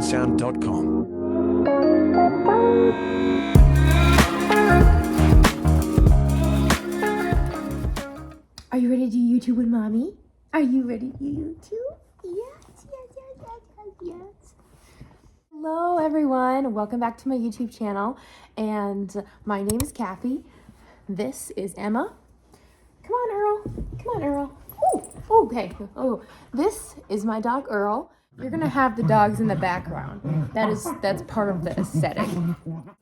www.heavensound.com. Are you ready to do YouTube with mommy? Are you ready to do YouTube? Yes. Hello everyone, welcome back to my YouTube channel, and my name is Cathy. This is Emma. Come on Earl. Oh, okay. Oh, this is my dog Earl. You're gonna have the dogs in the background. That's part of the aesthetic.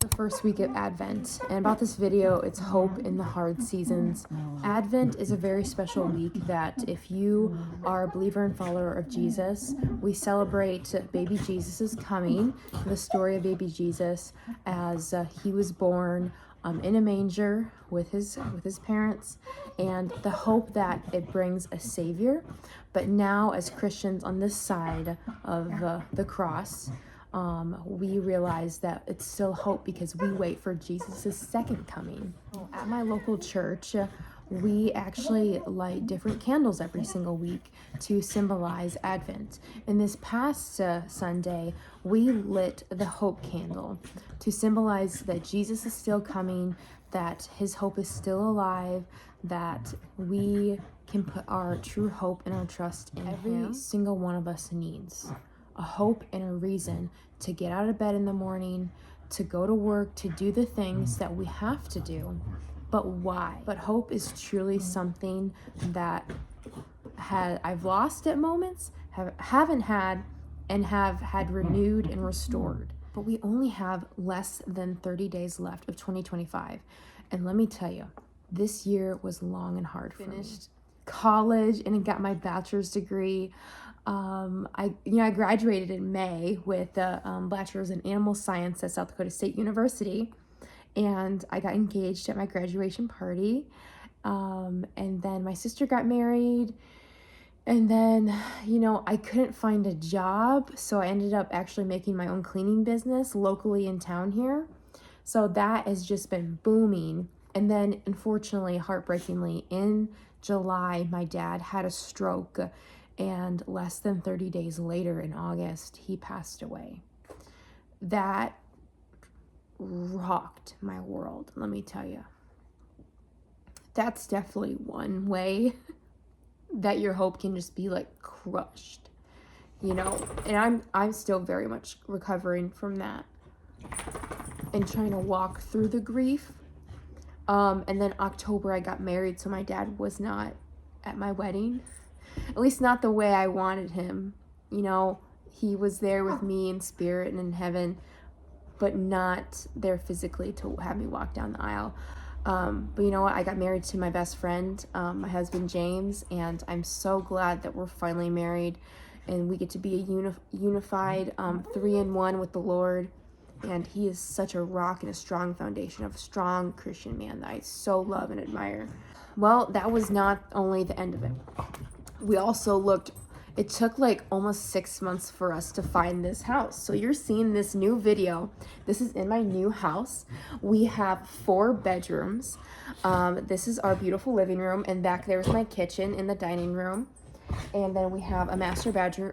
The first week of Advent, and about this video, it's hope in the hard seasons. Advent is a very special week that if you are a believer and follower of Jesus, we celebrate baby Jesus' coming, the story of baby Jesus as he was born in a manger with his parents, and the hope that it brings a savior. But now as Christians on this side of the cross, we realize that it's still hope because we wait for Jesus' second coming. At my local church, we actually light different candles every single week to symbolize Advent. In this past Sunday, we lit the hope candle to symbolize that Jesus is still coming, that his hope is still alive, that we can put our true hope and our trust in him. Every single one of us needs a hope and a reason to get out of bed in the morning, to go to work, to do the things that we have to do. But why? But hope is truly something that I've lost at moments, haven't had, and have had renewed and restored. But we only have less than 30 days left of 2025. And let me tell you, this year was long and hard for me. Finished college and got my bachelor's degree. I graduated in May with a bachelor's in animal science at South Dakota State University, and I got engaged at my graduation party. And then my sister got married, and then, I couldn't find a job, so I ended up actually making my own cleaning business locally in town here. So that has just been booming. And then, unfortunately, heartbreakingly, in July, my dad had a stroke, and less than 30 days later, in August, he passed away. That rocked my world, let me tell you. That's definitely one way that your hope can just be crushed, and I'm still very much recovering from that and trying to walk through the grief. And then October I got married, so my dad was not at my wedding, at least not the way I wanted him. He was there with me in spirit and in heaven, but not there physically to have me walk down the aisle. But you know what? I got married to my best friend, my husband James, and I'm so glad that we're finally married and we get to be a unified 3-in-1 with the Lord. And he is such a rock and a strong foundation of a strong Christian man that I so love and admire. Well, that was not only the end of it. We also it took almost 6 months for us to find this house. So you're seeing this new video. This is in my new house. We have 4 bedrooms. This is our beautiful living room, and back there's my kitchen in the dining room. And then we have a master bathroom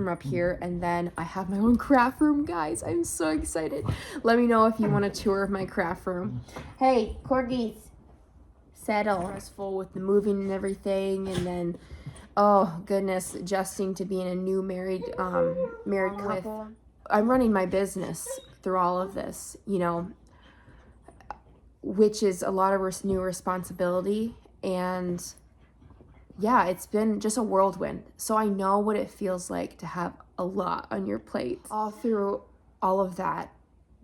up here, and then I have my own craft room, guys. I'm so excited. Let me know if you want a tour of my craft room. Hey, corgis, settle. Stressful with the moving and everything, and then, oh goodness, adjusting to being a new married couple. I'm running my business through all of this, which is a lot of new responsibility, and yeah, it's been just a whirlwind. So I know what it feels like to have a lot on your plate. All through all of that,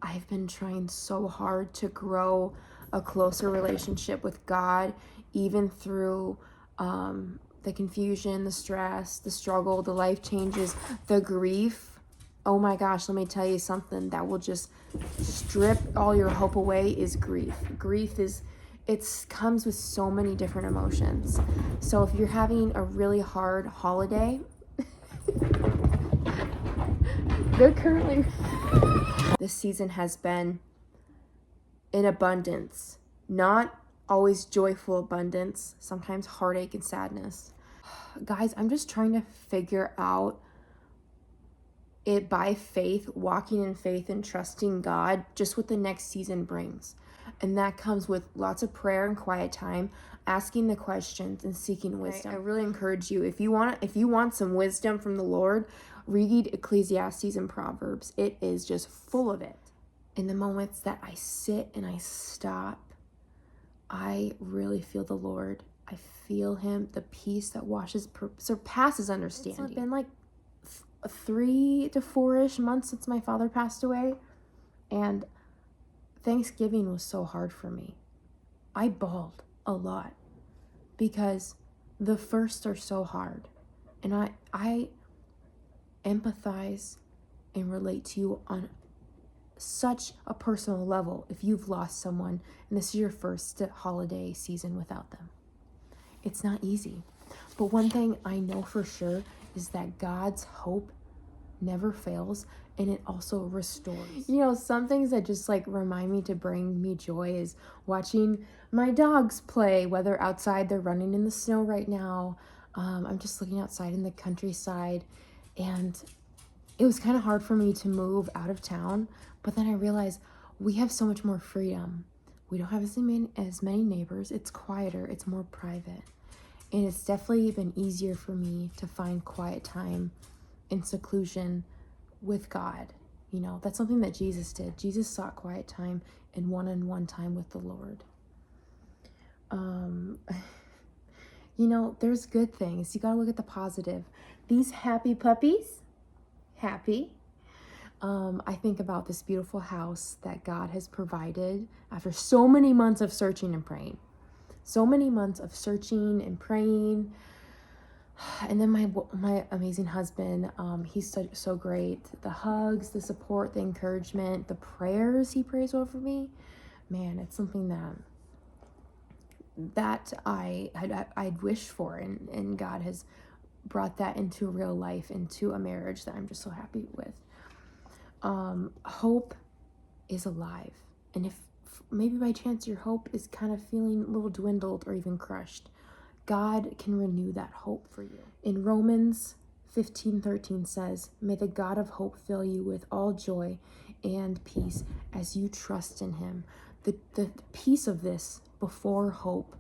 I've been trying so hard to grow a closer relationship with God, even through the confusion, the stress, the struggle, the life changes, the grief. Oh my gosh, let me tell you something that will just strip all your hope away is grief. Grief comes with so many different emotions. So if you're having a really hard holiday, this season has been in abundance, not always joyful abundance, sometimes heartache and sadness. Guys, I'm just trying to figure out it by faith, walking in faith and trusting God, just what the next season brings. And that comes with lots of prayer and quiet time, asking the questions and seeking wisdom. I really encourage you, if you want some wisdom from the Lord, read Ecclesiastes and Proverbs. It is just full of it. In the moments that I sit and I stop, I really feel the Lord. I feel him, the peace that surpasses understanding. It's been like 3 to 4-ish months since my father passed away, and Thanksgiving was so hard for me. I bawled a lot because the firsts are so hard, and I empathize and relate to you on such a personal level if you've lost someone and this is your first holiday season without them. It's not easy. But one thing I know for sure is that God's hope never fails, and it also restores. You know, some things that just like remind me to bring me joy is watching my dogs play, whether outside, they're running in the snow right now. I'm just looking outside in the countryside, and it was kind of hard for me to move out of town, but then I realized we have so much more freedom. We don't have as many neighbors. It's quieter, it's more private. And it's definitely been easier for me to find quiet time in seclusion with God. You know, that's something that Jesus did. Jesus sought quiet time and one-on-one time with the Lord. You know, there's good things. You gotta look at the positive. These happy puppies, happy. I think about this beautiful house that God has provided after so many months of searching and praying. So many months of searching and praying. And then my amazing husband, he's so great. The hugs, the support, the encouragement, the prayers he prays over me. Man, it's something that I'd wished for, and God has brought that into real life, into a marriage that I'm just so happy with. Hope is alive. And if maybe by chance your hope is kind of feeling a little dwindled or even crushed, God can renew that hope for you. In Romans 15:13 says, "May the God of hope fill you with all joy and peace as you trust in him." The piece of this before hope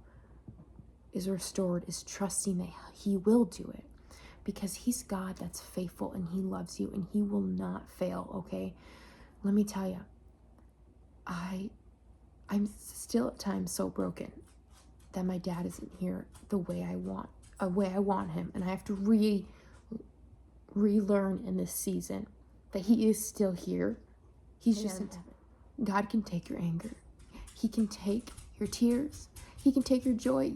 is restored is trusting that he will do it, because he's God that's faithful and he loves you and he will not fail, okay? Let me tell you, I'm still at times so broken that my dad isn't here the way I want him, and I have to relearn in this season that he is still here. He's just in heaven. God can take your anger. He can take your tears. He can take your joy.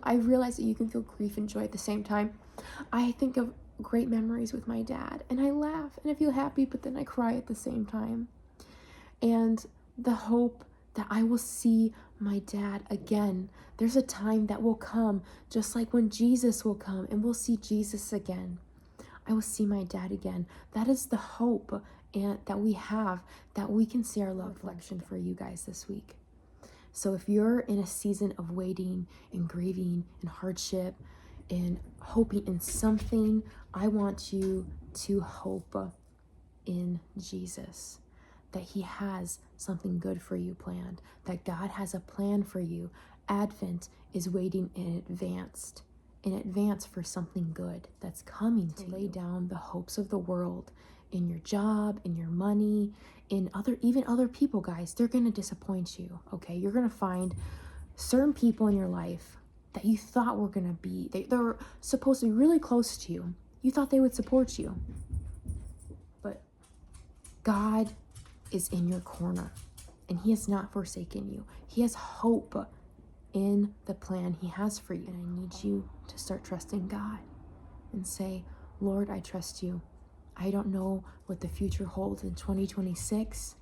I realize that you can feel grief and joy at the same time. I think of great memories with my dad, and I laugh and I feel happy, but then I cry at the same time. And the hope that I will see my dad again. There's a time that will come, just like when Jesus will come, and we'll see Jesus again. I will see my dad again. That is the hope that we have, that we can see our love reflection for you guys this week. So if you're in a season of waiting and grieving and hardship and hoping in something, I want you to hope in Jesus, that he has something good for you planned, that God has a plan for you. Advent is waiting in advance for something good that's coming to lay down the hopes of the world in your job, in your money, in even other people, guys. They're going to disappoint you, okay? You're going to find certain people in your life that you thought were going to be, they're supposed to be really close to you. You thought they would support you. But God is in your corner, and he has not forsaken you. He has hope in the plan he has for you. And I need you to start trusting God and say, Lord, I trust you. I don't know what the future holds in 2026,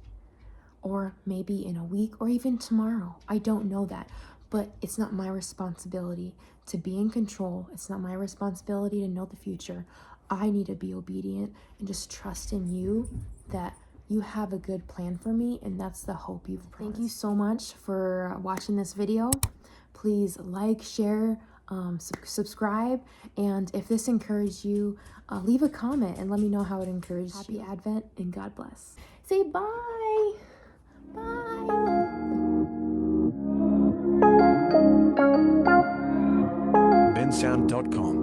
or maybe in a week, or even tomorrow. I don't know that, but it's not my responsibility to be in control. It's not my responsibility to know the future. I need to be obedient and just trust in you that you have a good plan for me, and that's the hope you've promised. Thank you so much for watching this video. Please like, share, subscribe, and if this encouraged you, leave a comment and let me know how it encouraged you. Happy Advent and God bless. Say bye. Bye. bensound.com